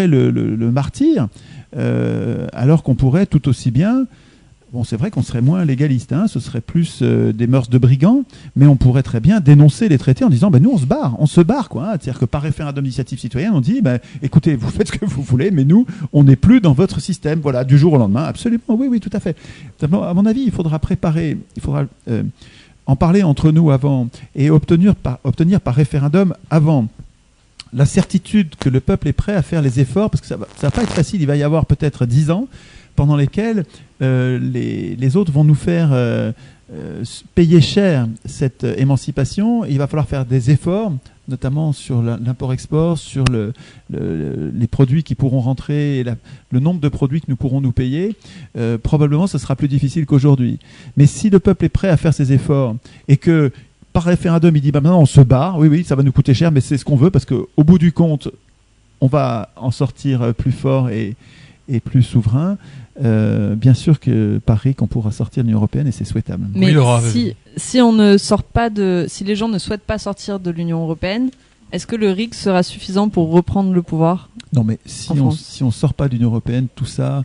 le martyre, alors qu'on pourrait tout aussi bien... Bon, c'est vrai qu'on serait moins légaliste, hein, ce serait plus des mœurs de brigands, mais on pourrait très bien dénoncer les traités en disant nous on se barre quoi. Hein. C'est-à-dire que par référendum d'initiative citoyenne, on dit écoutez, vous faites ce que vous voulez, mais nous on n'est plus dans votre système, voilà, du jour au lendemain, absolument, oui, tout à fait. À mon avis, il faudra en parler entre nous avant et obtenir par référendum avant la certitude que le peuple est prêt à faire les efforts, parce que ça va pas être facile, il va y avoir peut-être 10 ans pendant lesquels les autres vont nous faire payer cher cette émancipation. Il va falloir faire des efforts, notamment sur l'import-export, sur les produits qui pourront rentrer, et le nombre de produits que nous pourrons nous payer. Probablement, ce sera plus difficile qu'aujourd'hui. Mais si le peuple est prêt à faire ces efforts et que par référendum, il dit maintenant on se barre, oui, ça va nous coûter cher, mais c'est ce qu'on veut parce qu'au bout du compte, on va en sortir plus fort et plus souverain. Bien sûr que par RIC, on pourra sortir de l'Union européenne et c'est souhaitable. Mais si on ne sort pas si les gens ne souhaitent pas sortir de l'Union européenne, est-ce que le RIC sera suffisant pour reprendre le pouvoir? Non, mais si on sort pas de l'Union européenne, tout ça,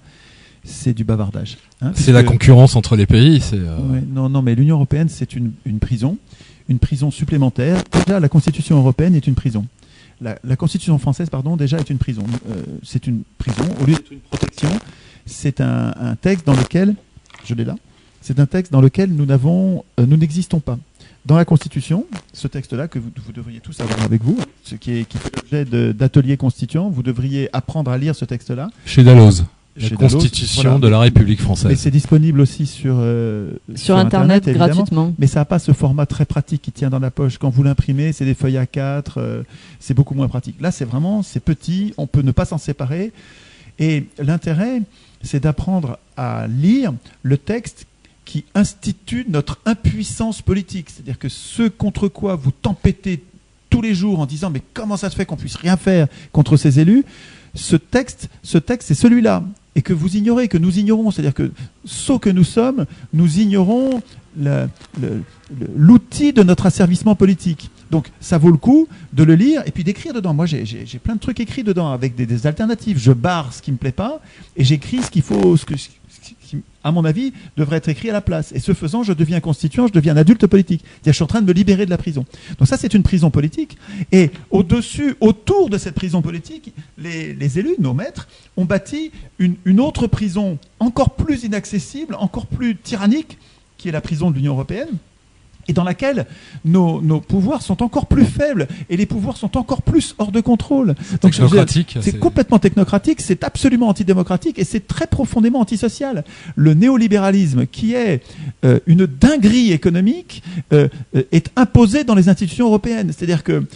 c'est du bavardage. Hein, c'est la concurrence entre les pays. Ouais, non, mais l'Union européenne, c'est une prison supplémentaire. Déjà, la Constitution européenne est une prison. La Constitution française, déjà, est une prison. C'est une prison, au lieu d'être une protection, c'est un texte dans lequel, je l'ai là, c'est un texte dans lequel nous n'existons pas. Dans la Constitution, ce texte-là, que vous devriez tous avoir avec vous, ce qui fait l'objet d'ateliers constituants, vous devriez apprendre à lire ce texte-là. Chez Dalloz. La Constitution de la République française. Mais c'est disponible aussi sur Internet gratuitement. Mais ça n'a pas ce format très pratique qui tient dans la poche. Quand vous l'imprimez, c'est des feuilles A4, c'est beaucoup moins pratique. Là, c'est petit, on peut ne pas s'en séparer. Et l'intérêt, c'est d'apprendre à lire le texte qui institue notre impuissance politique. C'est-à-dire que ce contre quoi vous tempêtez tous les jours en disant mais comment ça se fait qu'on puisse rien faire contre ces élus, ce texte c'est celui-là. Et que vous ignorez, que nous ignorons. C'est-à-dire que, sots que nous sommes, nous ignorons l'outil de notre asservissement politique. Donc, ça vaut le coup de le lire et puis d'écrire dedans. Moi, j'ai plein de trucs écrits dedans avec des alternatives. Je barre ce qui me plaît pas et j'écris ce qu'il faut, ce qui, à mon avis, devrait être écrit à la place. Et ce faisant, je deviens constituant, je deviens un adulte politique. C'est-à-dire, je suis en train de me libérer de la prison. Donc ça, c'est une prison politique. Et autour de cette prison politique, les élus, nos maîtres, ont bâti une autre prison encore plus inaccessible, encore plus tyrannique, qui est la prison de l'Union européenne. et dans laquelle nos pouvoirs sont encore plus faibles et les pouvoirs sont encore plus hors de contrôle. Donc, technocratique. C'est complètement technocratique, c'est absolument antidémocratique et c'est très profondément antisocial. Le néolibéralisme, qui est une dinguerie économique, est imposé dans les institutions européennes. C'est-à-dire que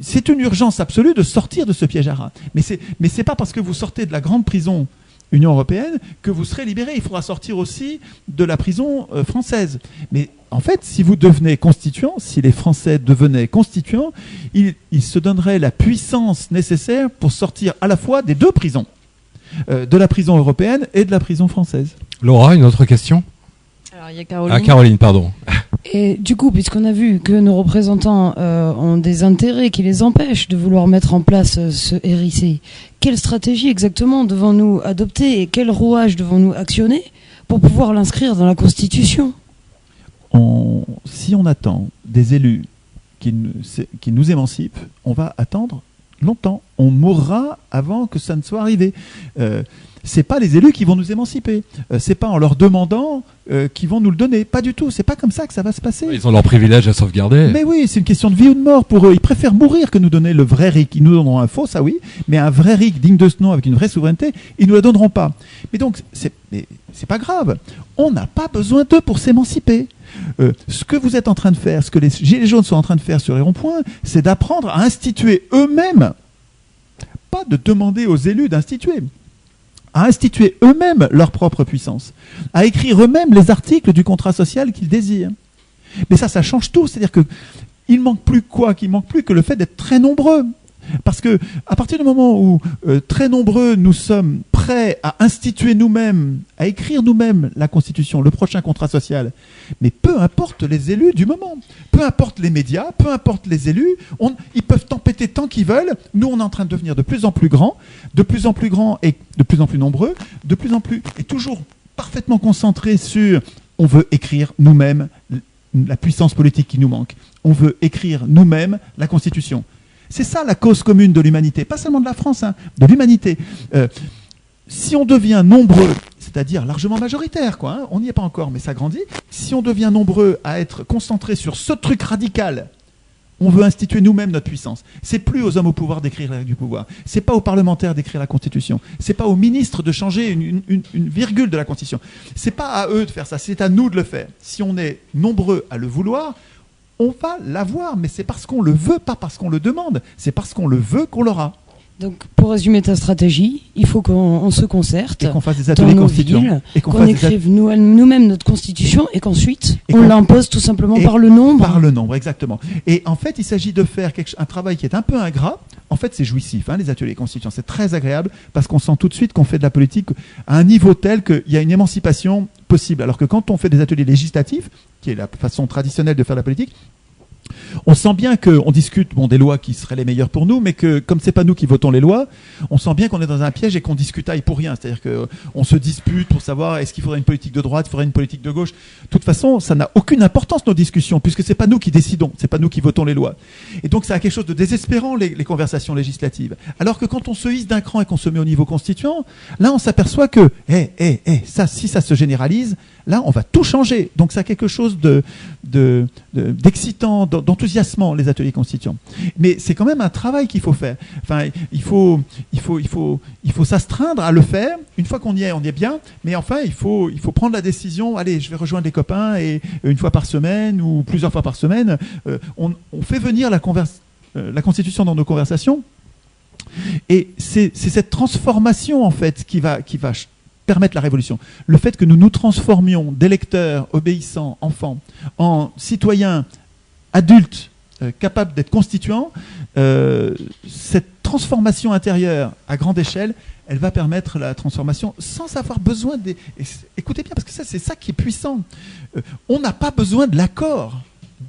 c'est une urgence absolue de sortir de ce piège à rats. Mais c'est pas parce que vous sortez de la grande prison Union européenne que vous serez libéré. Il faudra sortir aussi de la prison française. Mais en fait, si vous devenez constituant, si les Français devenaient constituants, ils se donneraient la puissance nécessaire pour sortir à la fois des deux prisons, de la prison européenne et de la prison française. Laura, une autre question? Alors, il y a Caroline. Ah, Caroline, pardon. Et du coup, puisqu'on a vu que nos représentants ont des intérêts qui les empêchent de vouloir mettre en place ce RIC, quelle stratégie exactement devons-nous adopter et quel rouage devons-nous actionner pour pouvoir l'inscrire dans la Constitution? Si on attend des élus qui nous émancipent, on va attendre longtemps. On mourra avant que ça ne soit arrivé. C'est pas les élus qui vont nous émanciper. C'est pas en leur demandant qu'ils vont nous le donner. Pas du tout. C'est pas comme ça que ça va se passer. Ils ont leur privilège à sauvegarder. Mais oui, c'est une question de vie ou de mort pour eux. Ils préfèrent mourir que nous donner le vrai RIC. Ils nous donneront un faux, ça oui, mais un vrai RIC digne de ce nom avec une vraie souveraineté, ils nous le donneront pas. Mais donc, c'est pas grave. On n'a pas besoin d'eux pour s'émanciper. Ce que vous êtes en train de faire, ce que les Gilets jaunes sont en train de faire sur les ronds-points, c'est d'apprendre à instituer eux-mêmes, pas de demander aux élus d'instituer, à instituer eux-mêmes leur propre puissance, à écrire eux-mêmes les articles du contrat social qu'ils désirent. Mais ça change tout. C'est-à-dire que il manque plus quoi? Qu'il manque plus que le fait d'être très nombreux. Parce que à partir du moment où très nombreux nous sommes prêts à instituer nous-mêmes, à écrire nous-mêmes la Constitution, le prochain contrat social, mais peu importe les élus du moment, peu importe les médias, peu importe les élus, ils peuvent tempêter tant qu'ils veulent. Nous, on est en train de devenir de plus en plus grands et de plus en plus nombreux, de plus en plus et toujours parfaitement concentrés sur on veut écrire nous-mêmes la puissance politique qui nous manque. On veut écrire nous-mêmes la Constitution. C'est ça la cause commune de l'humanité, pas seulement de la France, de l'humanité. Si on devient nombreux, c'est-à-dire largement majoritaire, on n'y est pas encore, mais ça grandit. Si on devient nombreux à être concentrés sur ce truc radical, on veut instituer nous-mêmes notre puissance. C'est plus aux hommes au pouvoir d'écrire la règle du pouvoir. C'est pas aux parlementaires d'écrire la Constitution. C'est pas aux ministres de changer une virgule de la Constitution. C'est pas à eux de faire ça. C'est à nous de le faire. Si on est nombreux à le vouloir, on va l'avoir, mais c'est parce qu'on le veut, pas parce qu'on le demande. C'est parce qu'on le veut qu'on l'aura. Donc, pour résumer ta stratégie, il faut qu'on se concerte et qu'on fasse des ateliers constituants et qu'on écrive nous-mêmes notre constitution et qu'ensuite on l'impose tout simplement par le nombre. Par le nombre, exactement. Et en fait, il s'agit de faire un travail qui est un peu ingrat. En fait, c'est jouissif, les ateliers constituants. C'est très agréable parce qu'on sent tout de suite qu'on fait de la politique à un niveau tel qu'il y a une émancipation possible. Alors que quand on fait des ateliers législatifs, qui est la façon traditionnelle de faire de la politique, on sent bien qu'on discute des lois qui seraient les meilleures pour nous, mais que comme c'est pas nous qui votons les lois, on sent bien qu'on est dans un piège et qu'on discutaille pour rien. C'est-à-dire qu'on se dispute pour savoir est-ce qu'il faudrait une politique de droite, il faudrait une politique de gauche. De toute façon, ça n'a aucune importance nos discussions, puisque c'est pas nous qui décidons, c'est pas nous qui votons les lois. Et donc ça a quelque chose de désespérant les conversations législatives. Alors que quand on se hisse d'un cran et qu'on se met au niveau constituant, là on s'aperçoit que si ça se généralise, là on va tout changer. Donc ça a quelque chose d'excitant, d'enthousiasmant, les ateliers constituants. Mais c'est quand même un travail qu'il faut faire. Enfin, il faut s'astreindre à le faire. Une fois qu'on y est, on y est bien. Mais enfin, il faut prendre la décision. Allez, je vais rejoindre les copains et une fois par semaine ou plusieurs fois par semaine, on fait venir la Constitution dans nos conversations. Et c'est cette transformation en fait qui va permettre la révolution. Le fait que nous nous transformions d'électeurs obéissants, enfants, en citoyens adultes capables d'être constituants, cette transformation intérieure à grande échelle, elle va permettre la transformation sans avoir besoin des... Écoutez bien, parce que c'est ça qui est puissant. On n'a pas besoin de l'accord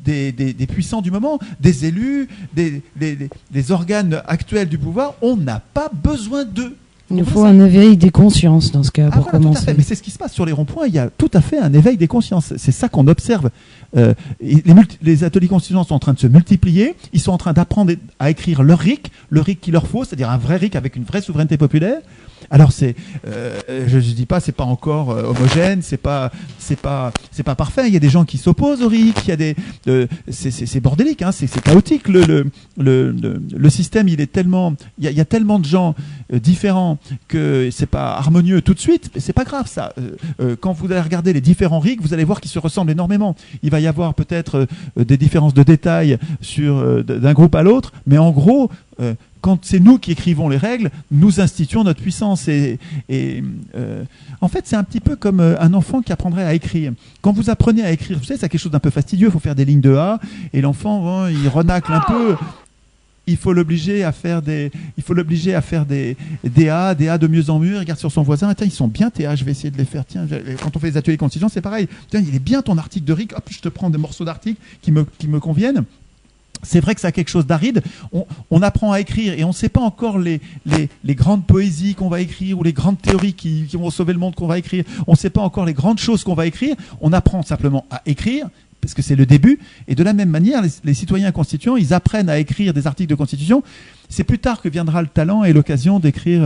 des puissants du moment, des élus, des organes actuels du pouvoir. On n'a pas besoin d'eux. Il nous faut un éveil des consciences dans ce cas pour commencer. Tout à fait. Mais c'est ce qui se passe sur les ronds-points. Il y a tout à fait un éveil des consciences. C'est ça qu'on observe. Les ateliers constituants sont en train de se multiplier. Ils sont en train d'apprendre à écrire leur RIC, le RIC qu'il leur faut, c'est-à-dire un vrai RIC avec une vraie souveraineté populaire. Alors je dis pas, c'est pas encore homogène, c'est pas parfait. Il y a des gens qui s'opposent au RIC, il y a c'est bordélique, hein, c'est chaotique. Le système, il y a tellement de gens différents que c'est pas harmonieux tout de suite. Mais c'est pas grave ça. Quand vous allez regarder les différents RIC, vous allez voir qu'ils se ressemblent énormément. Il va y avoir peut-être des différences de détails d'un groupe à l'autre, mais en gros, quand c'est nous qui écrivons les règles, nous instituons notre puissance. En fait, c'est un petit peu comme un enfant qui apprendrait à écrire. Quand vous apprenez à écrire, vous savez, c'est quelque chose d'un peu fastidieux. Il faut faire des lignes de A, et l'enfant, il renacle un peu. Il faut l'obliger à faire des A de mieux en mieux. Il regarde sur son voisin. Tiens, ils sont bien tes A, je vais essayer de les faire. Tiens, quand on fait les ateliers de constitution, c'est pareil. Tiens, il est bien ton article de RIC. Hop, je te prends des morceaux d'articles qui me conviennent. C'est vrai que ça a quelque chose d'aride. On apprend à écrire et on ne sait pas encore les grandes poésies qu'on va écrire ou les grandes théories qui vont sauver le monde qu'on va écrire. On ne sait pas encore les grandes choses qu'on va écrire. On apprend simplement à écrire, parce que c'est le début. Et de la même manière, les citoyens constituants, ils apprennent à écrire des articles de constitution. C'est plus tard que viendra le talent et l'occasion d'écrire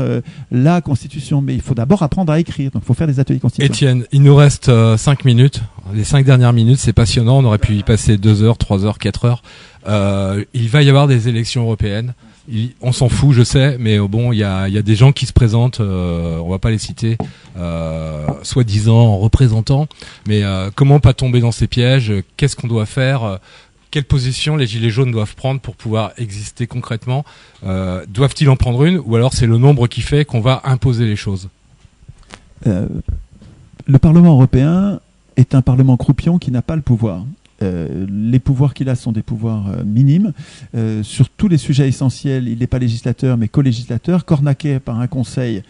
la constitution. Mais il faut d'abord apprendre à écrire. Donc il faut faire des ateliers constituants. Étienne, il nous reste 5 minutes. Les 5 dernières minutes, c'est passionnant. On aurait pu y passer 2 heures, 3 heures, 4 heures. Il va y avoir des élections européennes. On s'en fout, je sais, mais bon, il y a des gens qui se présentent, on va pas les citer, soi-disant en représentant. Mais comment pas tomber dans ces pièges? Qu'est-ce qu'on doit faire? Quelle position les gilets jaunes doivent prendre pour pouvoir exister concrètement? Doivent-ils en prendre une, ou alors c'est le nombre qui fait qu'on va imposer les choses? Le Parlement européen est un Parlement croupion qui n'a pas le pouvoir. Les pouvoirs qu'il a sont des pouvoirs minimes. Sur tous les sujets essentiels, il n'est pas législateur, mais co-législateur, cornaqué par un conseil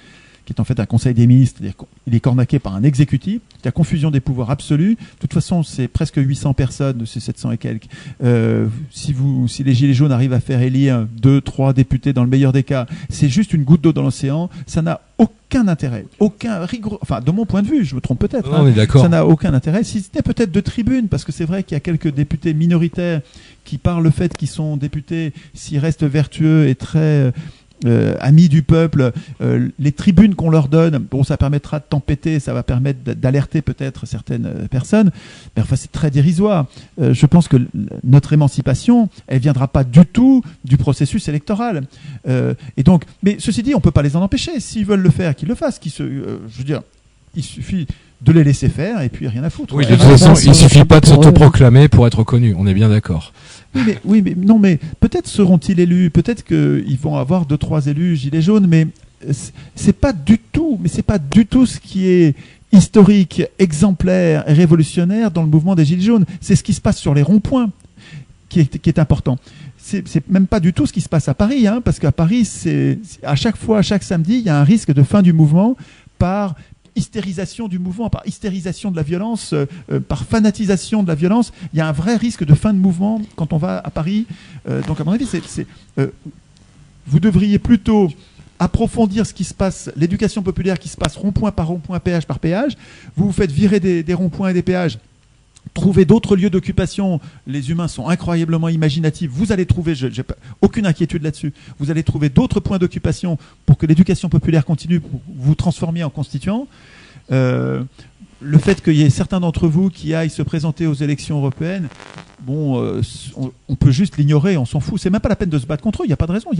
qui est en fait un conseil des ministres, c'est-à-dire qu'il est cornaqué par un exécutif. Il y a confusion des pouvoirs absolus. De toute façon, c'est presque 800 personnes, c'est 700 et quelques. Si les Gilets jaunes arrivent à faire élire 2-3 députés dans le meilleur des cas, c'est juste une goutte d'eau dans l'océan. Ça n'a aucun intérêt, aucun rigoureux. Enfin, de mon point de vue, je me trompe peut-être. On est d'accord. Ça n'a aucun intérêt. Si c'était peut-être de tribune, parce que c'est vrai qu'il y a quelques députés minoritaires qui, par le fait qu'ils sont députés, s'ils restent vertueux et très amis du peuple, les tribunes qu'on leur donne, bon, ça permettra de tempêter, ça va permettre d'alerter peut-être certaines personnes, mais enfin c'est très dérisoire. Je pense que notre émancipation, elle viendra pas du tout du processus électoral. Et donc, mais ceci dit, on peut pas les en empêcher. S'ils veulent le faire, qu'ils le fassent. Je veux dire, il suffit de les laisser faire et puis rien à foutre. Oui, de toute façon, il suffit pas de s'autoproclamer pour être connu. On est bien d'accord. Mais peut-être seront-ils élus, peut-être qu'ils vont avoir 2-3 élus gilets jaunes, mais c'est pas du tout ce qui est historique, exemplaire et révolutionnaire dans le mouvement des gilets jaunes. C'est ce qui se passe sur les ronds-points qui est important. C'est même pas du tout ce qui se passe à Paris, hein, parce qu'à Paris, à chaque samedi, il y a un risque de fin du mouvement par hystérisation du mouvement, par hystérisation de la violence, par fanatisation de la violence. Il y a un vrai risque de fin de mouvement quand on va à Paris. Donc à mon avis, vous devriez plutôt approfondir ce qui se passe, l'éducation populaire qui se passe rond-point par rond-point, péage par péage. Vous vous faites virer des ronds-points et des péages. Trouvez d'autres lieux d'occupation. Les humains sont incroyablement imaginatifs. Vous allez trouver, j'ai aucune inquiétude là-dessus, vous allez trouver d'autres points d'occupation pour que l'éducation populaire continue, pour vous transformer en constituant. Le fait qu'il y ait certains d'entre vous qui aillent se présenter aux élections européennes, bon, on peut juste l'ignorer, on s'en fout. C'est même pas la peine de se battre contre eux, il n'y a pas de raison.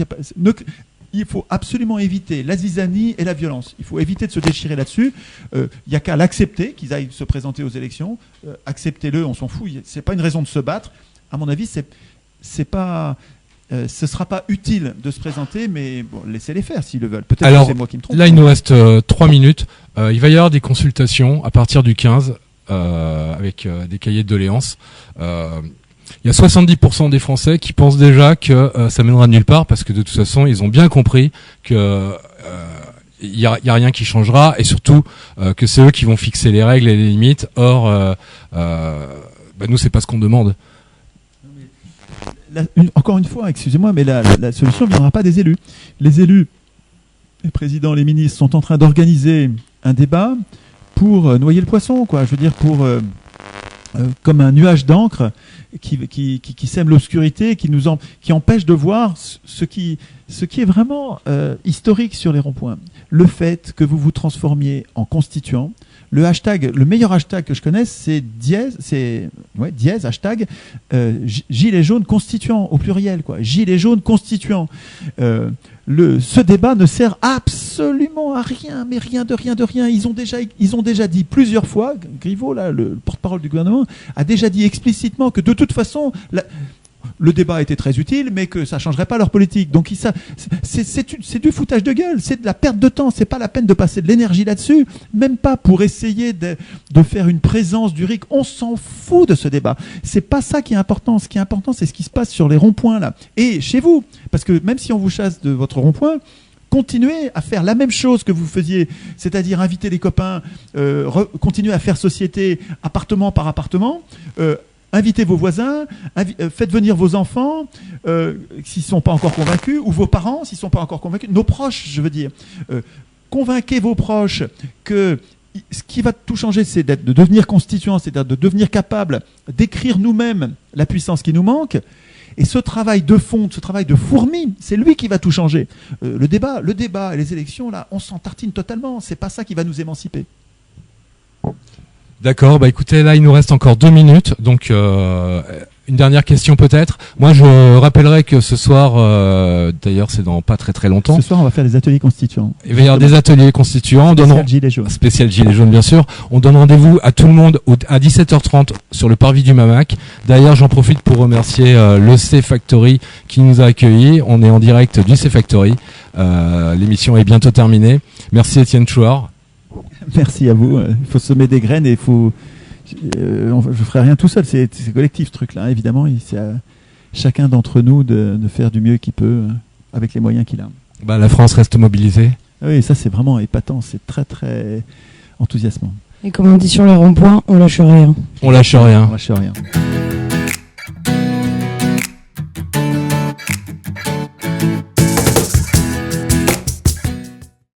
Il faut absolument éviter la zizanie et la violence. Il faut éviter de se déchirer là-dessus. Il n'y a qu'à l'accepter, qu'ils aillent se présenter aux élections. Acceptez-le, on s'en fout. C'est pas une raison de se battre. À mon avis, ce sera pas utile de se présenter, mais bon, laissez-les faire s'ils le veulent. Peut-être que c'est moi qui me trompe. Là, il nous reste 3 minutes. Il va y avoir des consultations à partir du 15 avec des cahiers de doléances. Il y a 70% des Français qui pensent déjà que ça mènera nulle part, parce que de toute façon, ils ont bien compris que il y a rien qui changera, et surtout que c'est eux qui vont fixer les règles et les limites. Or, nous, c'est pas ce qu'on demande. Encore une fois, excusez-moi, mais la solution ne viendra pas des élus. Les élus, les présidents, les ministres sont en train d'organiser un débat pour noyer le poisson, quoi. Je veux dire, comme un nuage d'encre qui sème l'obscurité, qui empêche de voir ce qui est vraiment historique sur les ronds-points. le fait que vous vous transformiez en constituant. Le meilleur hashtag que je connaisse, c'est dièse, hashtag Gilets jaunes constituants au pluriel, quoi. Gilets jaunes constituants. Ce débat ne sert absolument à rien, mais rien de rien. Ils ont déjà dit plusieurs fois, Griveaux, là, le porte-parole du gouvernement, a déjà dit explicitement que de toute façon, le débat était très utile, mais que ça changerait pas leur politique. Donc c'est du foutage de gueule, c'est de la perte de temps. C'est pas la peine de passer de l'énergie là-dessus, même pas pour essayer de faire une présence du RIC. On s'en fout de ce débat. C'est pas ça qui est important. Ce qui est important, c'est ce qui se passe sur les ronds-points là et chez vous, parce que même si on vous chasse de votre rond-point, continuez à faire la même chose que vous faisiez, c'est-à-dire inviter les copains, continuer à faire société appartement par appartement. Invitez vos voisins, faites venir vos enfants s'ils ne sont pas encore convaincus, ou vos parents s'ils ne sont pas encore convaincus, nos proches, je veux dire. Convainquez vos proches que ce qui va tout changer, c'est de devenir constituant, c'est-à-dire de devenir capable d'écrire nous-mêmes la puissance qui nous manque. Et ce travail de fond, ce travail de fourmi, c'est lui qui va tout changer. Le débat et les élections, là, on s'en tartine totalement. C'est pas ça qui va nous émanciper. D'accord, bah écoutez, là il nous reste encore 2 minutes, donc une dernière question peut-être. Moi je rappellerai que ce soir, d'ailleurs c'est dans pas très longtemps. Ce soir on va faire des ateliers constituants. Il va y avoir des ateliers constituants. Spécial Gilets jaunes bien sûr. On donne rendez-vous à tout le monde à 17h30 sur le parvis du Mamac. D'ailleurs j'en profite pour remercier le C-Factory qui nous a accueillis. On est en direct du C-Factory. L'émission est bientôt terminée. Merci Étienne Chouard. Merci à vous. Il faut semer des graines et je ferai rien tout seul. C'est collectif ce truc-là, évidemment. C'est à chacun d'entre nous de faire du mieux qu'il peut avec les moyens qu'il a. Bah, la France reste mobilisée. Oui, ça c'est vraiment épatant. C'est très très enthousiasmant. Et comme on dit sur les ronds-points, on lâche rien. On lâche rien. On lâche rien.